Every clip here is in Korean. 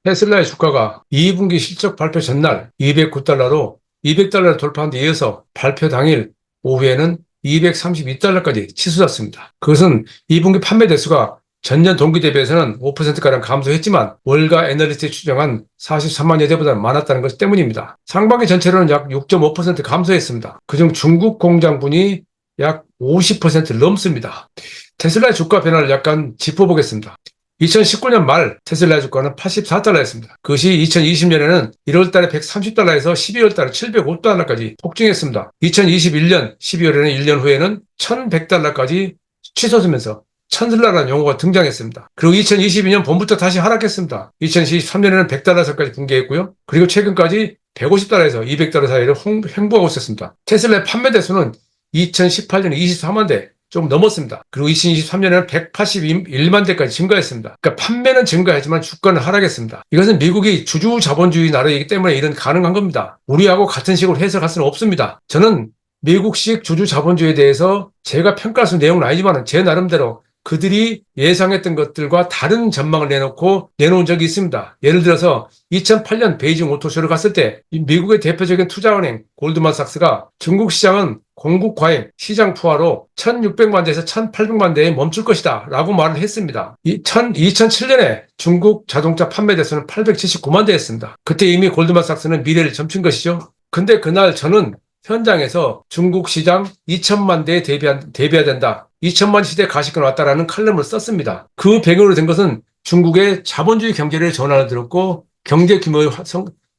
테슬라의 주가가 2분기 실적 발표 전날 209달러로 200달러를 돌파한 데 이어서 발표 당일 오후에는 232달러까지 치솟았습니다. 그것은 2분기 판매 대수가 전년 동기 대비해서는 5%가량 감소했지만 월가 애널리스트에 추정한 43만여 대보다 많았다는 것 때문입니다. 상반기 전체로는 약 6.5% 감소했습니다. 그중 중국 공장분이 약 50%를 넘습니다. 테슬라의 주가 변화를 약간 짚어보겠습니다. 2019년 말 테슬라의 주가는 84달러였습니다. 그것이 2020년에는 1월 달에 130달러에서 12월 달에 705달러까지 폭증했습니다. 2021년 12월에는 1년 후에는 1100달러까지 치솟으면서 천슬라라는 용어가 등장했습니다. 그리고 2022년 봄부터 다시 하락했습니다. 2023년에는 100달러 선까지 붕괴했고요. 그리고 최근까지 150달러에서 200달러 사이를 횡보하고 있었습니다. 테슬라의 판매 대수는 2018년에 24만 대 좀 넘었습니다. 그리고 2023년에는 181만 대까지 증가했습니다. 그러니까 판매는 증가하지만 주가는 하락했습니다. 이것은 미국이 주주 자본주의 나라이기 때문에 이런 가능한 겁니다. 우리하고 같은 식으로 해석할 수는 없습니다. 저는 미국식 주주 자본주의에 대해서 제가 평가할 수 있는 내용은 아니지만 제 나름대로 그들이 예상했던 것들과 다른 전망을 내놓은 적이 있습니다. 예를 들어서 2008년 베이징 오토쇼를 갔을 때 미국의 대표적인 투자은행 골드만삭스가 중국 시장은 공급 과잉, 시장 포화로 1600만 대에서 1800만 대에 멈출 것이다 라고 말을 했습니다. 2007년에 중국 자동차 판매 대수는 879만 대였습니다. 그때 이미 골드만삭스는 미래를 점친 것이죠. 근데 그날 저는 현장에서 중국 시장 2천만 대에 대비해야 된다. 2천만 시대 가시권 왔다라는 칼럼을 썼습니다. 그 배경으로 된 것은 중국의 자본주의 경제를 전환을 들었고 경제 규모의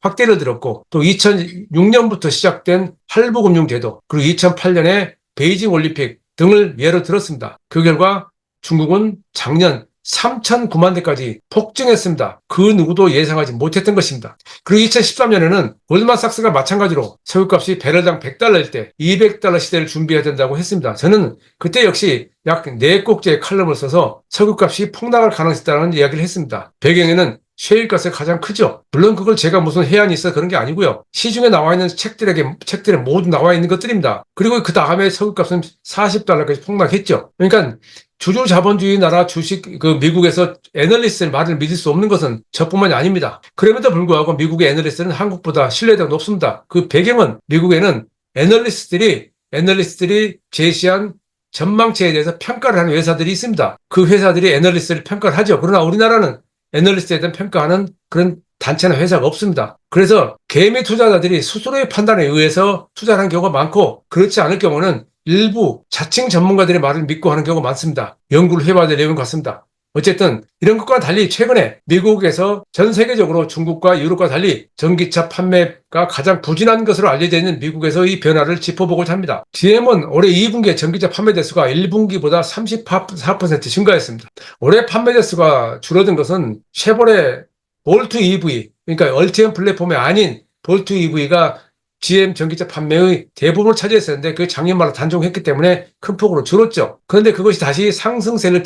확대를 들었고 또 2006년부터 시작된 할부금융 제도 그리고 2008년에 베이징 올림픽 등을 예로 들었습니다. 그 결과 중국은 작년 3,009만 대까지 폭증했습니다. 그 누구도 예상하지 못했던 것입니다. 그리고 2013년에는 골드만삭스가 마찬가지로 석유값이 배럴당 100달러일 때 200달러 시대를 준비해야 된다고 했습니다. 저는 그때 역시 약 4꼭지의 칼럼을 써서 석유값이 폭락할 가능성이 있다는 이야기를 했습니다. 배경에는 셰일가스가 가장 크죠. 물론 그걸 제가 무슨 해안이 있어 그런 게 아니고요. 시중에 나와 있는 책들에 모두 나와 있는 것들입니다. 그리고 그 다음에 석유값은 40달러까지 폭락했죠. 그러니까 주주 자본주의 나라 주식 미국에서 애널리스트의 말을 믿을 수 없는 것은 저뿐만이 아닙니다. 그럼에도 불구하고 미국의 애널리스트는 한국보다 신뢰도가 높습니다. 그 배경은 미국에는 애널리스트들이 제시한 전망치에 대해서 평가를 하는 회사들이 있습니다. 그 회사들이 애널리스트를 평가를 하죠. 그러나 우리나라는 애널리스트에 대한 평가하는 그런 단체나 회사가 없습니다. 그래서 개미 투자자들이 스스로의 판단에 의해서 투자를 하는 경우가 많고 그렇지 않을 경우는 일부 자칭 전문가들의 말을 믿고 하는 경우가 많습니다. 연구를 해봐야 될 내용 같습니다. 어쨌든 이런 것과 달리 최근에 미국에서 전 세계적으로 중국과 유럽과 달리 전기차 판매가 가장 부진한 것으로 알려져 있는 미국에서의 변화를 짚어보고자 합니다. GM은 올해 2분기에 전기차 판매 대수가 1분기보다 34% 증가했습니다. 올해 판매 대수가 줄어든 것은 쉐보레 볼트 EV, 그러니까 얼티엄 플랫폼이 아닌 볼트 EV가 GM 전기차 판매의 대부분을 차지했었는데 그 작년 말로 단종했기 때문에 큰 폭으로 줄었죠. 그런데 그것이 다시 상승세를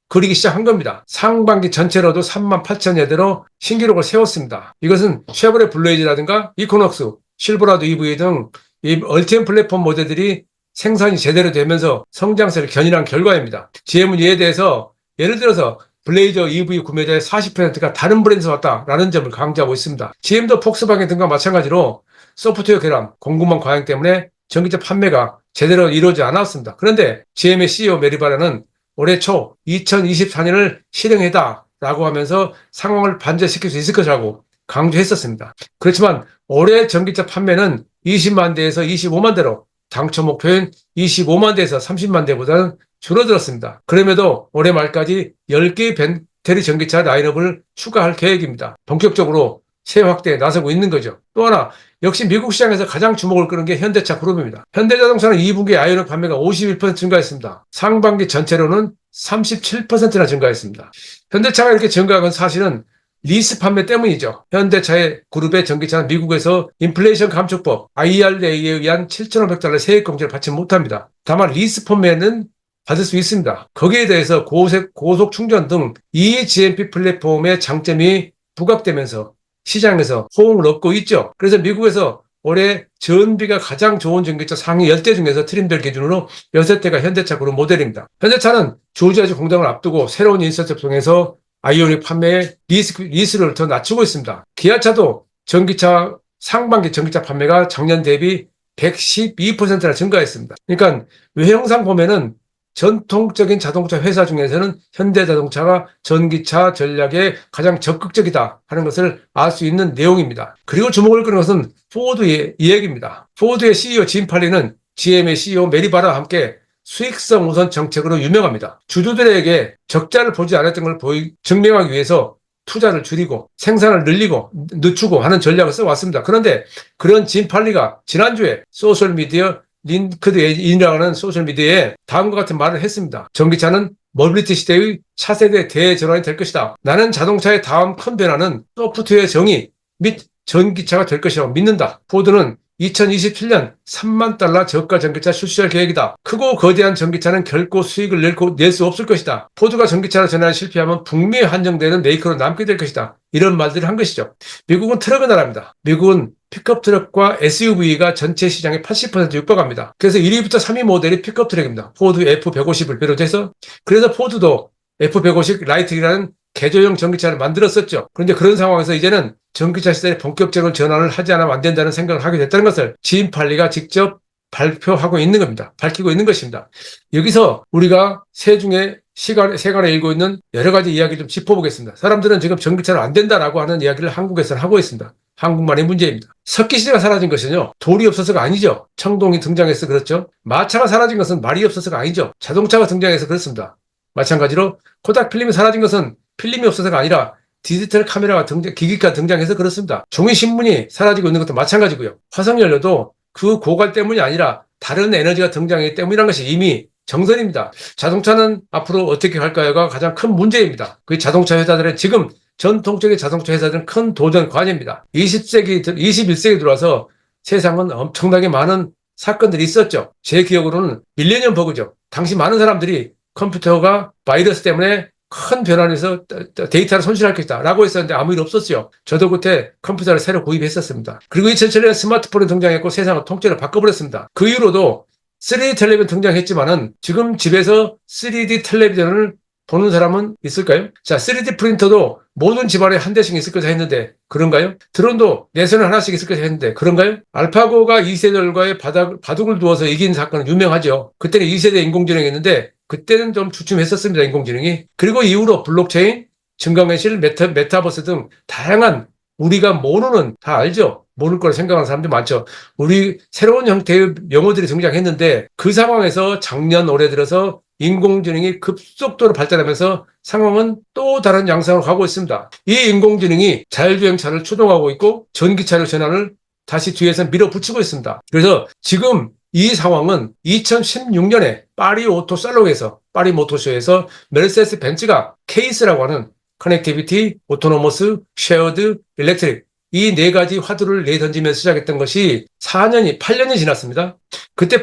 그리기 시작한 겁니다. 상반기 전체로도 3만 8천여 대로 신기록을 세웠습니다. 이것은 쉐보레 블레이즈라든가 이코녹스, 실버라도 EV 등 이 얼티엄 플랫폼 모델들이 생산이 제대로 되면서 성장세를 견인한 결과입니다. GM은 이에 대해서 예를 들어서 블레이저 EV 구매자의 40%가 다른 브랜드에서 왔다라는 점을 강조하고 있습니다. GM도 폭스바겐 등과 마찬가지로 소프트웨어 결함, 공급망 과잉 때문에 전기차 판매가 제대로 이루어지지 않았습니다. 그런데 GM의 CEO 메리바라는 올해 초 2024년을 실행해다라고 하면서 상황을 반전시킬 수 있을 것이라고 강조했었습니다. 그렇지만 올해 전기차 판매는 20만 대에서 25만 대로 당초 목표인 25만 대에서 30만 대보다는 줄어들었습니다. 그럼에도 올해 말까지 10개의 배터리 전기차 라인업을 추가할 계획입니다. 본격적으로 새 확대에 나서고 있는 거죠. 또 하나 역시 미국 시장에서 가장 주목을 끄는 게 현대차 그룹입니다. 현대자동차는 2분기 아이오닉 판매가 51% 증가했습니다. 상반기 전체로는 37%나 증가했습니다. 현대차가 이렇게 증가한 건 사실은 리스 판매 때문이죠. 현대차의 그룹의 전기차는 미국에서 인플레이션 감축법 IRA에 의한 7,500달러 세액 공제를 받지 못합니다. 다만 리스 판매는 받을 수 있습니다. 거기에 대해서 고속 충전 등 eGMP 플랫폼의 장점이 부각되면서 시장에서 호응을 얻고 있죠. 그래서 미국에서 올해 전비가 가장 좋은 전기차 상위 10대 중에서 트림별 기준으로 6대가 현대차 그룹 모델입니다. 현대차는 조지아주 공장을 앞두고 새로운 인센티브를 통해서 아이오닉 판매의 리스크를 더 낮추고 있습니다. 기아차도 전기차 상반기 전기차 판매가 작년 대비 112%나 증가했습니다. 그러니까 외형상 보면은 전통적인 자동차 회사 중에서는 현대자동차가 전기차 전략에 가장 적극적이다 하는 것을 알 수 있는 내용입니다. 그리고 주목을 끄는 것은 포드의 이야기입니다. 포드의 CEO 짐 팔리는 GM의 CEO 메리 바라와 함께 수익성 우선 정책으로 유명합니다. 주주들에게 적자를 보지 않았던 걸 증명하기 위해서 투자를 줄이고 생산을 늘리고 늦추고 하는 전략을 써왔습니다. 그런데 그런 짐 팔리가 지난주에 소셜미디어 링크드인이라고 하는 소셜미디어에 다음과 같은 말을 했습니다. 전기차는 모빌리티 시대의 차세대 대전환이 될 것이다. 나는 자동차의 다음 큰 변화는 소프트웨어 정의 및 전기차가 될 것이라고 믿는다. 포드는 2027년 3만 달러 저가 전기차 출시할 계획이다. 크고 거대한 전기차는 결코 수익을 낼 수 없을 것이다. 포드가 전기차로 전환에 실패하면 북미에 한정되는 메이커로 남게 될 것이다. 이런 말들을 한 것이죠. 미국은 트럭의 나라입니다. 미국은 픽업 트럭과 SUV가 전체 시장의 80% 육박합니다. 그래서 1위부터 3위 모델이 픽업 트럭입니다. 포드 F150을 비롯해서. 그래서 포드도 F150 라이트라는 개조형 전기차를 만들었었죠. 그런데 그런 상황에서 이제는 전기차 시대에 본격적인 전환을 하지 않으면 안 된다는 생각을 하게 됐다는 것을 짐 팔리가 직접 발표하고 있는 겁니다. 밝히고 있는 것입니다. 여기서 우리가 세간에 일고 있는 여러 가지 이야기를 좀 짚어보겠습니다. 사람들은 지금 전기차는 안 된다라고 하는 이야기를 한국에서는 하고 있습니다. 한국만의 문제입니다. 석기시대가 사라진 것은요, 돌이 없어서가 아니죠. 청동이 등장해서 그렇죠. 마차가 사라진 것은 말이 없어서가 아니죠. 자동차가 등장해서 그렇습니다. 마찬가지로 코닥 필름이 사라진 것은 필름이 없어서가 아니라 디지털 카메라가 기기가 등장해서 그렇습니다. 종이신문이 사라지고 있는 것도 마찬가지고요. 화석연료도 그 고갈 때문이 아니라 다른 에너지가 등장하기 때문이라는 것이 이미 정설입니다. 자동차는 앞으로 어떻게 할까요가 가장 큰 문제입니다. 그 자동차 회사들은 지금 전통적인 자동차 회사들은 큰 도전 과제입니다. 21세기 들어와서 세상은 엄청나게 많은 사건들이 있었죠. 제 기억으로는 밀레니엄 버그죠. 당시 많은 사람들이 컴퓨터가 바이러스 때문에 큰 변환에서 데이터를 손실할 것이다 라고 했었는데 아무 일 없었죠. 저도 그때 컴퓨터를 새로 구입했었습니다. 그리고 2007년에 스마트폰이 등장했고 세상을 통째로 바꿔버렸습니다. 그 이후로도 3D 텔레비전 등장했지만은 지금 집에서 3D 텔레비전을 보는 사람은 있을까요? 자, 3D 프린터도 모든 집안에 한 대씩 있을 것이라 했는데 그런가요? 드론도 내선에 하나씩 있을 것이라 했는데 그런가요? 알파고가 2세들과의 바둑을 두어서 이긴 사건은 유명하죠. 그때는 2세대 인공지능이 있는데 그때는 좀 주춤했었습니다. 인공지능이. 그리고 이후로 블록체인, 증강현실, 메타버스 등 다양한 우리가 모르는, 다 알죠? 모를 거라 생각하는 사람들 많죠. 우리 새로운 형태의 용어들이 등장했는데 그 상황에서 작년 올해 들어서 인공지능이 급속도로 발달하면서 상황은 또 다른 양상으로 가고 있습니다. 이 인공지능이 자율주행차를 추동하고 있고 전기차를 전환을 다시 뒤에서 밀어붙이고 있습니다. 그래서 지금 이 상황은 2016년에 파리 오토살롱에서 파리 모터쇼에서 메르세데스 벤츠가 케이스라고 하는 커넥티비티, 오토노머스, 쉐어드, 일렉트릭 이 네 가지 화두를 내던지면서 시작했던 것이 8년이 지났습니다. 그때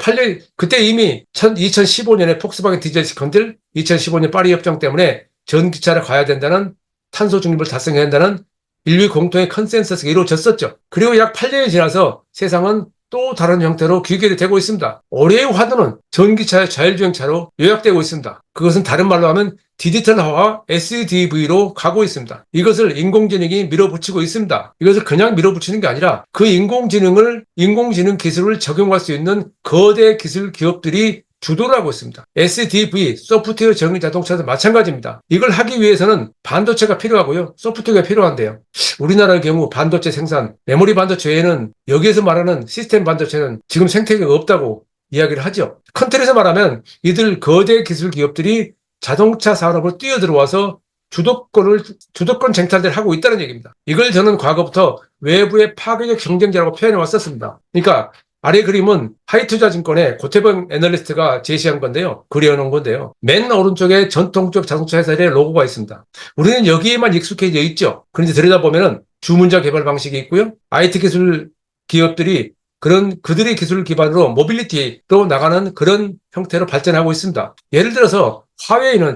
이미 2015년에 폭스바겐 디젤 스캔들, 2015년 파리 협정 때문에 전기차를 가야 된다는 탄소 중립을 달성해야 한다는 인류 공통의 컨센서스가 이루어졌었죠. 그리고 약 8년이 지나서 세상은 또 다른 형태로 귀결이 되고 있습니다. 올해의 화두는 전기차의 자율주행차로 요약되고 있습니다. 그것은 다른 말로 하면 디지털화와 SDV로 가고 있습니다. 이것을 인공지능이 밀어붙이고 있습니다. 이것을 그냥 밀어붙이는 게 아니라 그 인공지능 기술을 적용할 수 있는 거대 기술 기업들이 주도를 하고 있습니다. SDV, 소프트웨어 정의 자동차도 마찬가지입니다. 이걸 하기 위해서는 반도체가 필요하고요. 소프트웨어가 필요한데요. 우리나라의 경우 반도체 생산, 메모리 반도체 외에는 여기에서 말하는 시스템 반도체는 지금 생태계가 없다고 이야기를 하죠. 큰 틀에서 말하면 이들 거대 기술 기업들이 자동차 산업을 뛰어들어와서 주도권 쟁탈들을 하고 있다는 얘기입니다. 이걸 저는 과거부터 외부의 파괴적 경쟁자라고 표현해 왔었습니다. 그러니까 아래 그림은 하이투자증권의 고태범 애널리스트가 제시한 건데요. 그려놓은 건데요. 맨 오른쪽에 전통적 자동차 회사의 로고가 있습니다. 우리는 여기에만 익숙해져 있죠. 그런데 들여다보면은 주문자 개발 방식이 있고요. IT 기술 기업들이 그들의 기술 기반으로 모빌리티로 나가는 그런 형태로 발전하고 있습니다. 예를 들어서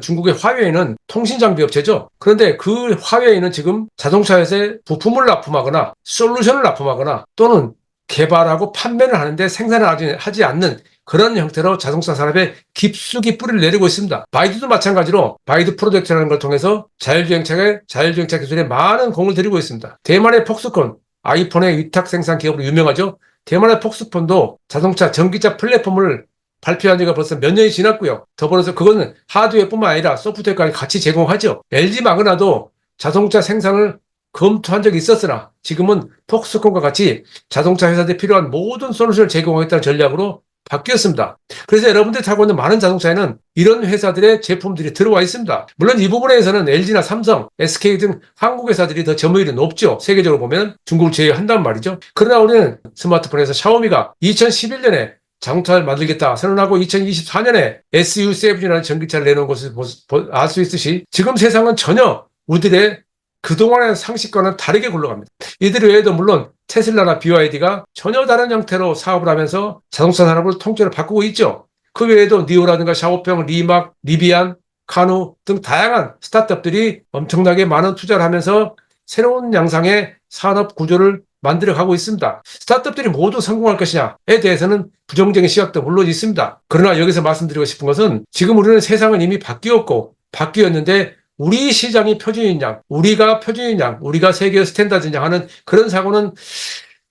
중국의 화웨이는 통신장비 업체죠. 그런데 그 화웨이는 지금 자동차 회사에 부품을 납품하거나 솔루션을 납품하거나 또는 개발하고 판매를 하는데 생산을 하지 않는 그런 형태로 자동차 산업에 깊숙이 뿌리를 내리고 있습니다. 바이두도 마찬가지로 바이두 프로젝트라는 걸 통해서 자율주행차 기술에 많은 공을 들이고 있습니다. 대만의 폭스콘, 아이폰의 위탁 생산 기업으로 유명하죠. 대만의 폭스콘도 자동차 전기차 플랫폼을 발표한 지가 벌써 몇 년이 지났고요. 더불어서 그거는 하드웨어뿐만 아니라 소프트웨어까지 같이 제공하죠. LG 마그나도 자동차 생산을 검토한 적이 있었으나 지금은 폭스콘과 같이 자동차 회사들이 필요한 모든 솔루션을 제공하겠다는 전략으로 바뀌었습니다. 그래서 여러분들이 타고 있는 많은 자동차에는 이런 회사들의 제품들이 들어와 있습니다. 물론 이 부분에서는 LG나 삼성, SK 등 한국 회사들이 더 점유율이 높죠. 세계적으로 보면 중국을 제외한단 말이죠. 그러나 우리는 스마트폰에서 샤오미가 2011년에 자동차를 만들겠다 선언하고 2024년에 SU7이라는 전기차를 내놓은 것을 알 수 있듯이 지금 세상은 전혀 우리들의 그동안의 상식과는 다르게 굴러갑니다. 이들 외에도 물론 테슬라나 BYD가 전혀 다른 형태로 사업을 하면서 자동차 산업을 통째로 바꾸고 있죠. 그 외에도 니오라든가 샤오평, 리막, 리비안, 카누 등 다양한 스타트업들이 엄청나게 많은 투자를 하면서 새로운 양상의 산업 구조를 만들어가고 있습니다. 스타트업들이 모두 성공할 것이냐에 대해서는 부정적인 시각도 물론 있습니다. 그러나 여기서 말씀드리고 싶은 것은 지금 우리는 세상은 이미 바뀌었는데 우리 시장이 표준인 양, 우리가 표준인 양, 우리가 세계 스탠다드인 양 하는 그런 사고는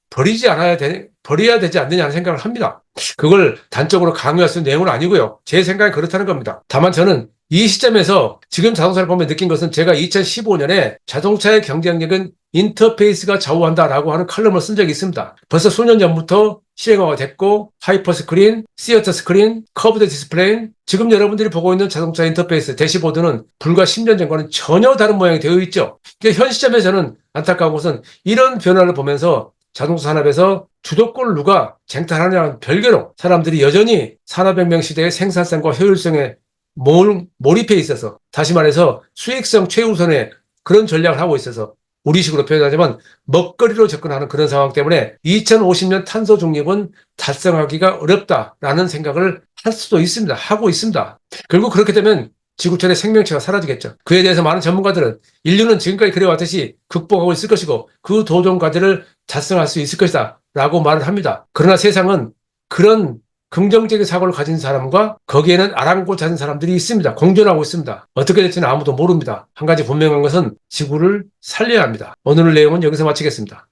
버려야 되지 않느냐는 생각을 합니다. 그걸 단적으로 강요할 수 있는 내용은 아니고요. 제 생각은 그렇다는 겁니다. 다만 저는 이 시점에서 지금 자동차를 보면 느낀 것은 제가 2015년에 자동차의 경쟁력은 인터페이스가 좌우한다라고 하는 칼럼을 쓴 적이 있습니다. 벌써 수년 전부터 시행화가 됐고 하이퍼 스크린, 시어터 스크린, 커브드 디스플레이 지금 여러분들이 보고 있는 자동차 인터페이스 대시보드는 불과 10년 전과는 전혀 다른 모양이 되어 있죠. 그러니까 현 시점에 저는 안타까운 것은 이런 변화를 보면서 자동차 산업에서 주도권을 누가 쟁탈하느냐는 별개로 사람들이 여전히 산업혁명 시대의 생산성과 효율성에 몰입해 있어서 다시 말해서 수익성 최우선의 그런 전략을 하고 있어서 우리식으로 표현하자면 먹거리로 접근하는 그런 상황 때문에 2050년 탄소 중립은 달성하기가 어렵다라는 생각을 할 수도 있습니다. 하고 있습니다. 결국 그렇게 되면 지구촌의 생명체가 사라지겠죠. 그에 대해서 많은 전문가들은 인류는 지금까지 그래왔듯이 극복하고 있을 것이고 그 도전 과제를 달성할 수 있을 것이다 라고 말을 합니다. 그러나 세상은 그런 긍정적인 사고를 가진 사람과 거기에는 아랑곳하는 사람들이 있습니다. 공존하고 있습니다. 어떻게 될지는 아무도 모릅니다. 한 가지 분명한 것은 지구를 살려야 합니다. 오늘 내용은 여기서 마치겠습니다.